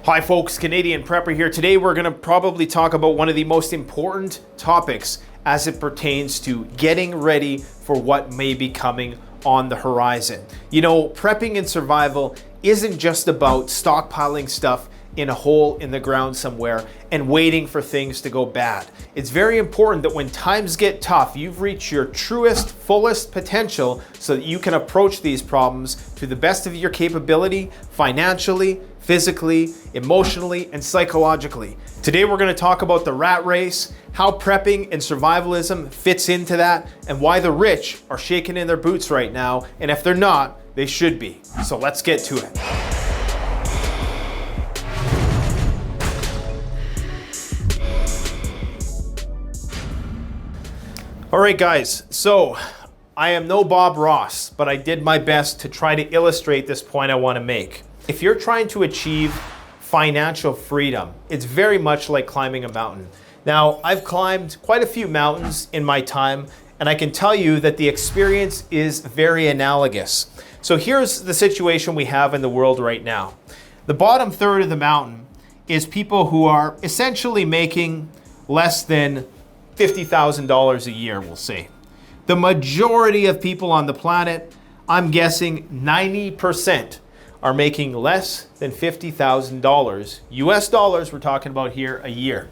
Hi folks, Canadian Prepper here. Today we're going to probably talk about one of the most important topics as it pertains to getting ready for what may be coming on the horizon. You know, prepping and survival isn't just about stockpiling stuff in a hole in the ground somewhere and waiting for things to go bad. It's very important that when times get tough, you've reached your truest, fullest potential so that you can approach these problems to the best of your capability, financially, physically, emotionally, and psychologically. Today we're going to talk about the rat race, how prepping and survivalism fits into that, and why the rich are shaking in their boots right now, and if they're not, they should be. So let's get to it. All right, guys, so I am no Bob Ross, but I did my best to try to illustrate this point I want to make. If you're trying to achieve financial freedom, it's very much like climbing a mountain. Now, I've climbed quite a few mountains in my time, and I can tell you that the experience is very analogous. So here's the situation we have in the world right now. The bottom third of the mountain is people who are essentially making less than $50,000 a year, we'll say. The majority of people on the planet, I'm guessing 90%, are making less than $50,000 US dollars, we're talking about here, a year.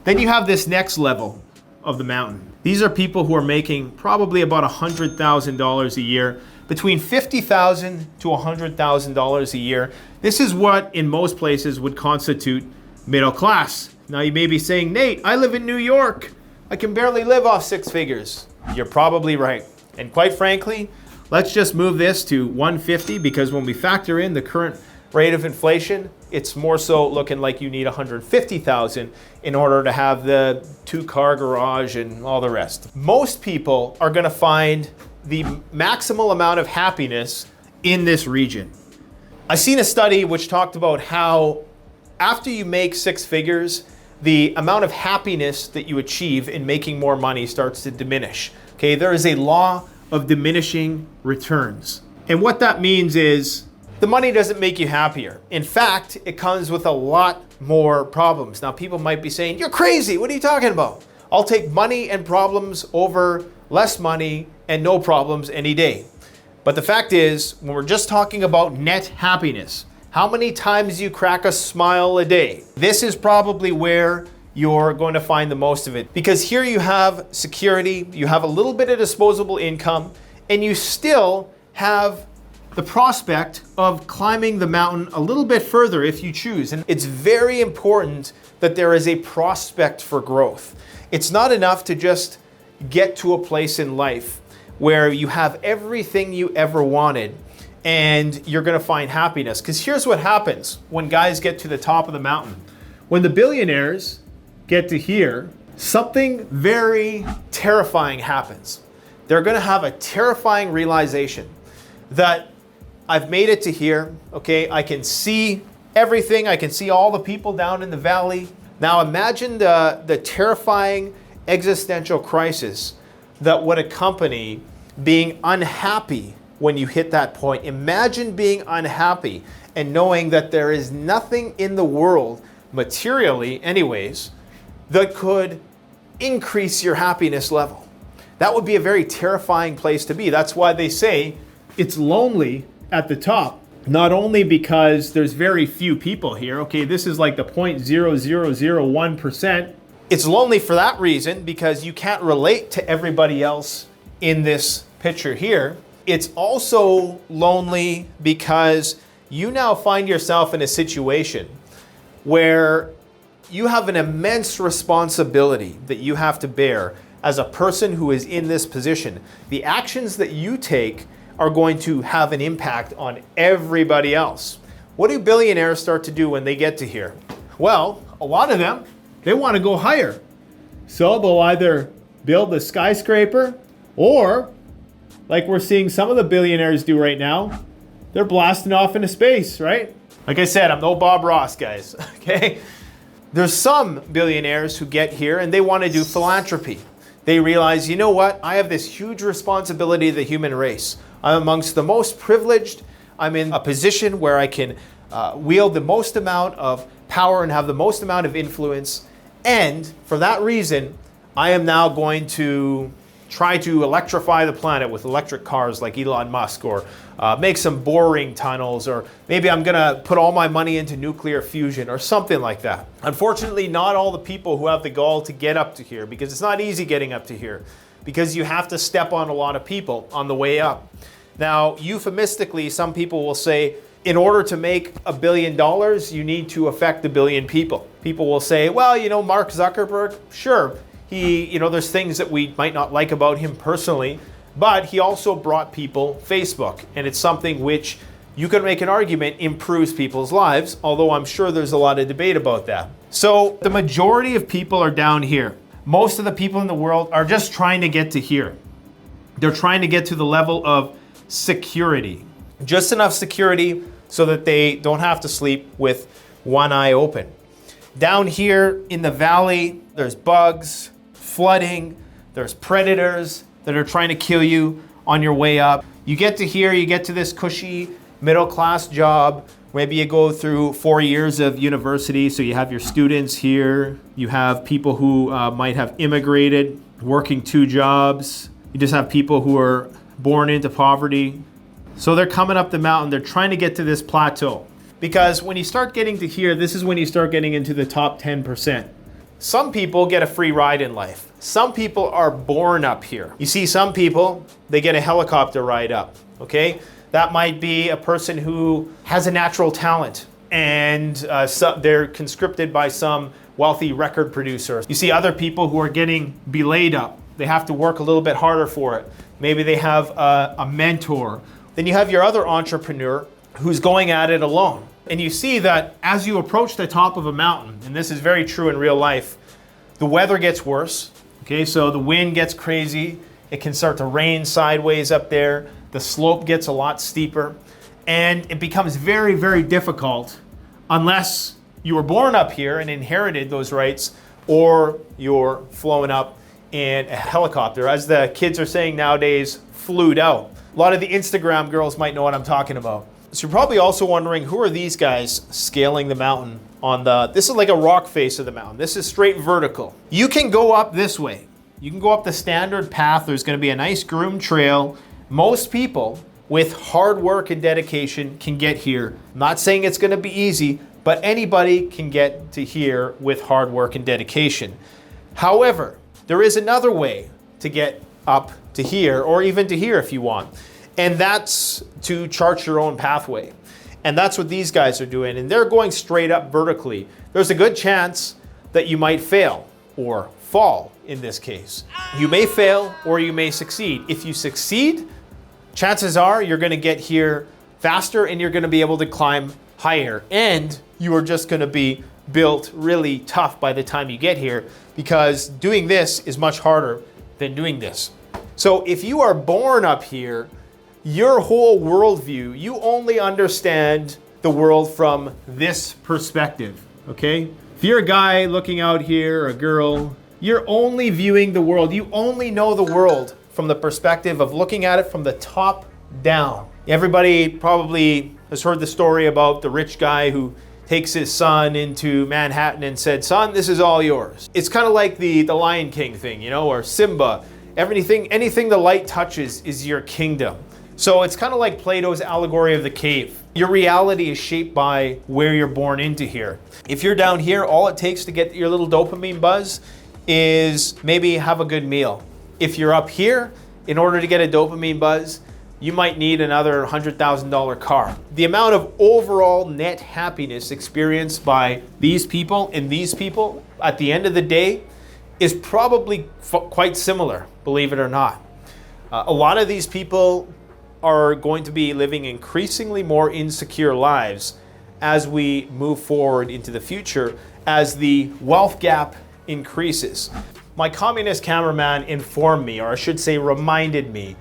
Then you have this next level of the mountain. These are people who are making probably about $100,000 a year, between $50,000 to $100,000 a year. This is what in most places would constitute middle class. Now you may be saying, Nate, I live in New York. I can barely live off six figures. You're probably right. And quite frankly, let's just move this to 150 because when we factor in the current rate of inflation, it's more so looking like you need 150,000 in order to have the two-car garage and all the rest. Most people are going to find the maximal amount of happiness in this region. I seen a study which talked about how after you make six figures, the amount of happiness that you achieve in making more money starts to diminish. Okay, there is a law of diminishing returns. And what that means is the money doesn't make you happier. In fact, it comes with a lot more problems. Now, people might be saying, you're crazy, what are you talking about? I'll take money and problems over less money and no problems any day. But the fact is, when we're just talking about net happiness, how many times you crack a smile a day? This is probably where you're going to find the most of it. Because here you have security, you have a little bit of disposable income, and you still have the prospect of climbing the mountain a little bit further if you choose. And it's very important that there is a prospect for growth. It's not enough to just get to a place in life where you have everything you ever wanted and you're going to find happiness. Because here's what happens when guys get to the top of the mountain. When the billionaires get to here, something very terrifying happens. They're going to have a terrifying realization that I've made it to here, okay? I can see everything. I can see all the people down in the valley. Now imagine the terrifying existential crisis that would accompany being unhappy when you hit that point. Imagine being unhappy and knowing that there is nothing in the world, materially anyways, that could increase your happiness level. That would be a very terrifying place to be. That's why they say it's lonely at the top. Not only because there's very few people here, okay, this is like the 0.0001%. It's lonely for that reason because you can't relate to everybody else in this picture here. It's also lonely because you now find yourself in a situation where you have an immense responsibility that you have to bear as a person who is in this position. The actions that you take are going to have an impact on everybody else. What do billionaires start to do when they get to here? Well, a lot of them, they want to go higher. So they'll either build a skyscraper or, like we're seeing some of the billionaires do right now, they're blasting off into space, right? Like I said, I'm no Bob Ross, guys, okay? There's some billionaires who get here and they want to do philanthropy. They realize, you know what? I have this huge responsibility to the human race. I'm amongst the most privileged. I'm in a position where I can wield the most amount of power and have the most amount of influence. And for that reason, I am now going to try to electrify the planet with electric cars like Elon Musk, or make some boring tunnels, or maybe I'm gonna put all my money into nuclear fusion or something like that. Unfortunately, not all the people who have the gall to get up to here, because it's not easy getting up to here, because you have to step on a lot of people on the way up. Now, euphemistically, some people will say, in order to make $1 billion, you need to affect 1 billion people. People will say, well, you know, Mark Zuckerberg, sure, there's things that we might not like about him personally, but he also brought people Facebook, and it's something which you could make an argument improves people's lives, although I'm sure there's a lot of debate about that. So the majority of people are down here. Most of the people in the world are just trying to get to here. They're trying to get to the level of security. Just enough security so that they don't have to sleep with one eye open. Down here in the valley, there's bugs, flooding, there's predators that are trying to kill you on your way up. You get to here, you get to this cushy middle-class job. Maybe you go through 4 years of university, so you have your students here. You have people who might have immigrated, working 2 jobs. You just have people who are born into poverty. So they're coming up the mountain, they're trying to get to this plateau. Because when you start getting to here, this is when you start getting into the top 10%. Some people get a free ride in life. Some people are born up here. You see, some people, they get a helicopter ride up, okay? That might be a person who has a natural talent, and they're conscripted by some wealthy record producer. You see other people who are getting belayed up. They have to work a little bit harder for it. Maybe they have a mentor. Then you have your other entrepreneur who's going at it alone. And you see that as you approach the top of a mountain, and this is very true in real life, the weather gets worse. Okay, so the wind gets crazy. It can start to rain sideways up there. The slope gets a lot steeper. And it becomes very, very difficult unless you were born up here and inherited those rights, or you're flown up in a helicopter. As the kids are saying nowadays, flued out. A lot of the Instagram girls might know what I'm talking about. So you're probably also wondering, who are these guys scaling the mountain on this is like a rock face of the mountain. This is straight vertical. You can go up this way. You can go up the standard path. There's going to be a nice groomed trail. Most people with hard work and dedication can get here. I'm not saying it's going to be easy, but anybody can get to here with hard work and dedication. However, there is another way to get up to here, or even to here if you want. And that's to chart your own pathway. And that's what these guys are doing. And they're going straight up vertically. There's a good chance that you might fail, or fall in this case. You may fail or you may succeed. If you succeed, chances are you're going to get here faster and you're going to be able to climb higher. And you are just going to be built really tough by the time you get here, because doing this is much harder than doing this. So if you are born up here, your whole worldview, you only understand the world from this perspective, okay? If you're a guy looking out here, or a girl, you're only viewing the world. You only know the world from the perspective of looking at it from the top down. Everybody probably has heard the story about the rich guy who takes his son into Manhattan and said, "Son, this is all yours." It's kind of like the Lion King thing, or Simba. Anything the light touches is your kingdom. So it's kind of like Plato's allegory of the cave. Your reality is shaped by where you're born into here. If you're down here, all it takes to get your little dopamine buzz is maybe have a good meal. If you're up here, in order to get a dopamine buzz, you might need another $100,000 car. The amount of overall net happiness experienced by these people and these people at the end of the day is probably quite similar, believe it or not. A lot of these people are going to be living increasingly more insecure lives as we move forward into the future, as the wealth gap increases. My communist cameraman informed me, or I should say reminded me,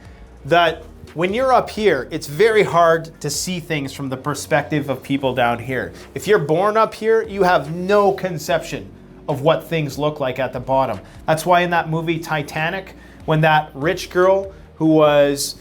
that when you're up here, it's very hard to see things from the perspective of people down here. If you're born up here, you have no conception of what things look like at the bottom. That's why in that movie Titanic, when that rich girl who was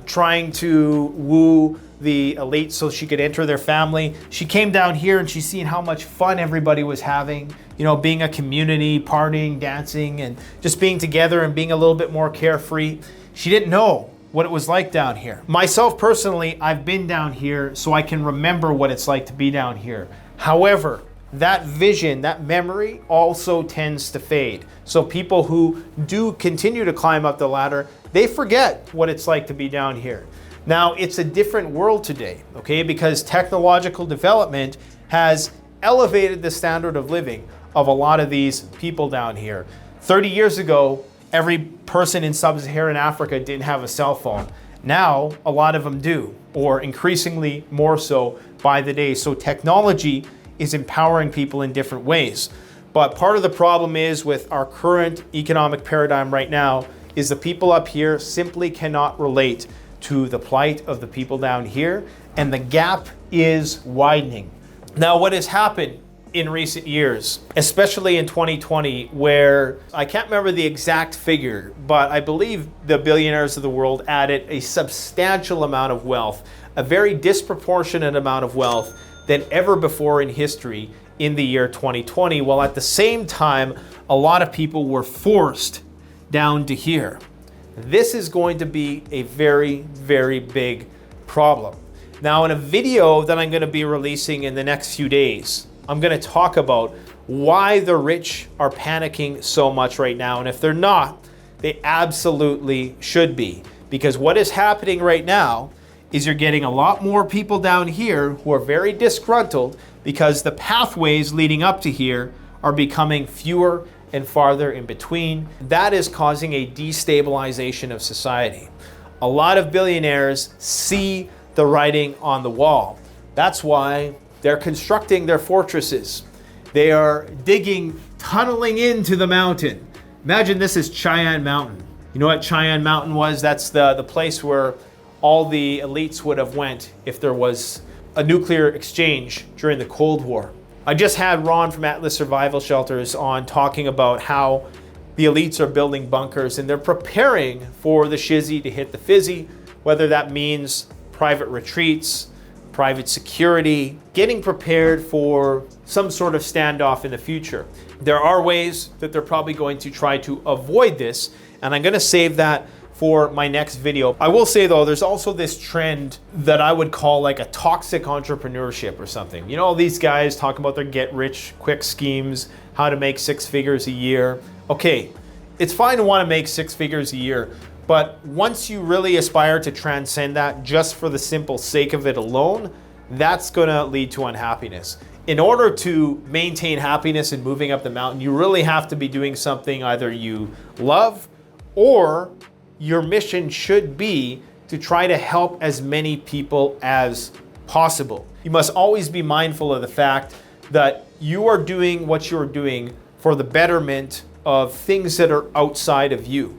trying to woo the elite so she could enter their family. She came down here and she's seen how much fun everybody was having, you know, being a community, partying, dancing, and just being together and being a little bit more carefree. She didn't know what it was like down here. Myself personally, I've been down here, so I can remember what it's like to be down here. However, that vision, that memory also tends to fade. So people who do continue to climb up the ladder, they forget what it's like to be down here. Now, it's a different world today, okay? Because technological development has elevated the standard of living of a lot of these people down here. 30 years ago, every person in sub-Saharan Africa didn't have a cell phone. Now, a lot of them do, or increasingly more so by the day. So technology is empowering people in different ways. But part of the problem is with our current economic paradigm right now is the people up here simply cannot relate to the plight of the people down here, and the gap is widening. Now, what has happened in recent years, especially in 2020, where I can't remember the exact figure, but I believe the billionaires of the world added a substantial amount of wealth, a very disproportionate amount of wealth than ever before in history in the year 2020, while at the same time, a lot of people were forced down to here. This is going to be a very, very big problem. Now, in a video that I'm going to be releasing in the next few days, I'm going to talk about why the rich are panicking so much right now. And if they're not, they absolutely should be. Because what is happening right now is you're getting a lot more people down here who are very disgruntled because the pathways leading up to here are becoming fewer and farther in between. That is causing a destabilization of society. A lot of billionaires see the writing on the wall. That's why they're constructing their fortresses. They are digging, tunneling into the mountain. Imagine this is Cheyenne Mountain. You know what Cheyenne Mountain was? That's the place where all the elites would have went if there was a nuclear exchange during the Cold War. I just had Ron from Atlas Survival Shelters on talking about how the elites are building bunkers and they're preparing for the shizzy to hit the fizzy, whether that means private retreats, private security, getting prepared for some sort of standoff in the future. There are ways that they're probably going to try to avoid this, and I'm going to save that for my next video. I will say though, there's also this trend that I would call like a toxic entrepreneurship or something. You know, all these guys talk about their get rich quick schemes, how to make 6 figures a year. Okay, it's fine to want to make 6 figures a year, but once you really aspire to transcend that just for the simple sake of it alone, that's gonna lead to unhappiness. In order to maintain happiness and moving up the mountain, you really have to be doing something either you love or your mission should be to try to help as many people as possible. You must always be mindful of the fact that you are doing what you're doing for the betterment of things that are outside of you.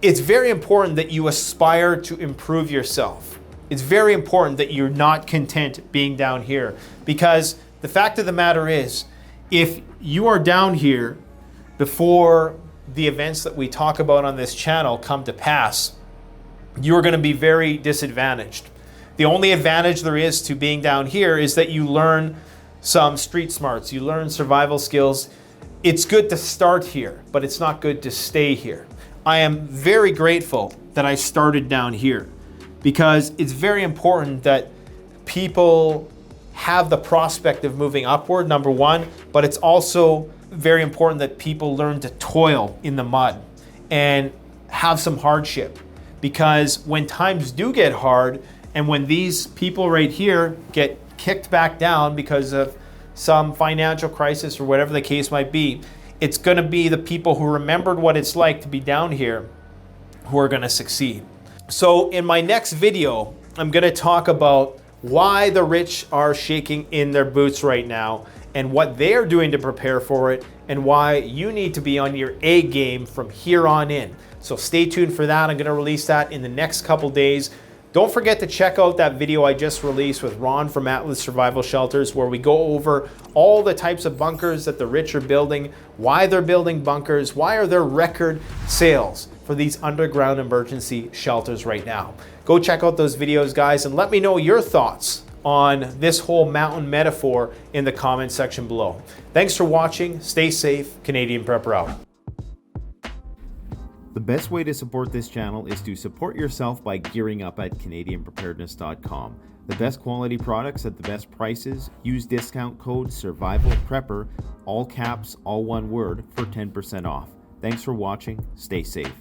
It's very important that you aspire to improve yourself. It's very important that you're not content being down here, because the fact of the matter is, if you are down here before the events that we talk about on this channel come to pass, you're going to be very disadvantaged. The only advantage there is to being down here is that you learn some street smarts, you learn survival skills. It's good to start here, but it's not good to stay here. I am very grateful that I started down here, because it's very important that people have the prospect of moving upward, number one, but it's also very important that people learn to toil in the mud and have some hardship, because when times do get hard and when these people right here get kicked back down because of some financial crisis or whatever the case might be, it's going to be the people who remembered what it's like to be down here who are going to succeed. So in my next video, I'm going to talk about why the rich are shaking in their boots right now and what they're doing to prepare for it, and why you need to be on your A game from here on in. So stay tuned for that. I'm going to release that in the next couple days. Don't forget to check out that video I just released with Ron from Atlas Survival Shelters, where we go over all the types of bunkers that the rich are building, why they're building bunkers, why are there record sales for these underground emergency shelters right now. Go check out those videos, guys, and let me know your thoughts on this whole mountain metaphor in the comment section below. Thanks for watching. Stay safe. Canadian Prepper out. The best way to support this channel is to support yourself by gearing up at CanadianPreparedness.com. The best quality products at the best prices. Use discount code SURVIVALPREPPER, all caps, all one word, for 10% off. Thanks for watching. Stay safe.